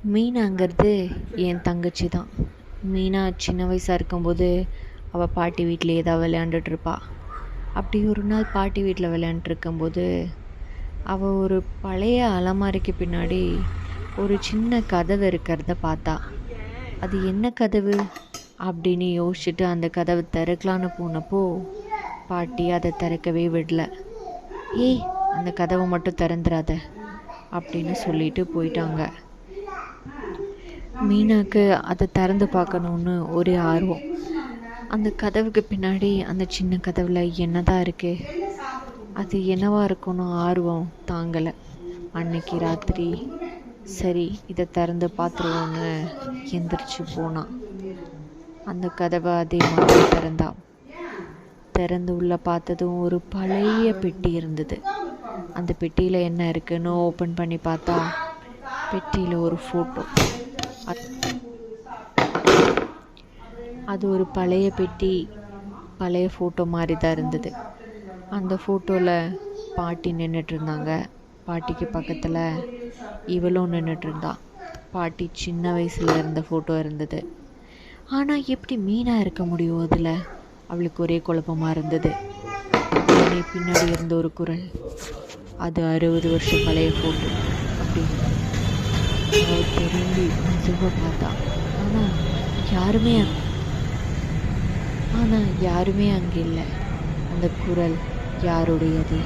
மீனாங்கிறது என் தங்கச்சி தான். மீனா சின்ன வயசாக இருக்கும்போது அவள் பாட்டி வீட்டிலேயே தான் விளையாண்டுட்ருப்பா. அப்படி ஒரு நாள் பாட்டி வீட்டில் விளையாண்டுருக்கும்போது அவள் ஒரு பழைய அலமாரிக்கு பின்னாடி ஒரு சின்ன கதவு இருக்கிறத பார்த்தா. அது என்ன கதவு அப்படின்னு யோசிச்சுட்டு அந்த கதவை திறக்கலான்னு போனப்போ பாட்டி அதை திறக்கவே விடல. ஏய், அந்த கதவை மட்டும் திறந்துடாத அப்படின்னு சொல்லிட்டு போயிட்டாங்க. மீனாக்கு அதை திறந்து பார்க்கணுன்னு ஒரே ஆர்வம். அந்த கதவுக்கு பின்னாடி அந்த சின்ன கதவில் என்னதான் இருக்குது, அது என்னவா இருக்கும்னு ஆர்வம் தாங்கலை. அன்னைக்கு ராத்திரி சரி இதை திறந்து பார்த்துருவோன்னு எந்திரிச்சு போனான். அந்த கதவை அதே மாதிரி திறந்து உள்ளே பார்த்ததும் ஒரு பழைய பெட்டி இருந்தது. அந்த பெட்டியில் என்ன இருக்குன்னு ஓப்பன் பண்ணி பார்த்தா பெட்டியில் ஒரு ஃபோட்டோ. அது ஒரு பழைய பெட்டி, பழைய ஃபோட்டோ மாதிரி தான் இருந்தது. அந்த ஃபோட்டோவில் பாட்டி நின்றுட்டு இருந்தாங்க. பாட்டிக்கு பக்கத்தில் இவளும் நின்றுட்டு இருந்தா. பாட்டி சின்ன வயசில் இருந்த ஃபோட்டோ இருந்தது. ஆனால் எப்படி மீனாக இருக்க முடியும் அதில்? அவளுக்கு ஒரே குழப்பமாக இருந்தது. உடனே பின்னாடி இருந்த ஒரு குரல், அது 60 வருஷம் பழைய ஃபோட்டோ அப்படின்னு. அவள் திரும்பி மெதுவாக பார்த்தா. ஆனால் யாருமே அங்கே இல்லை. அந்த குரல் யாருடையது?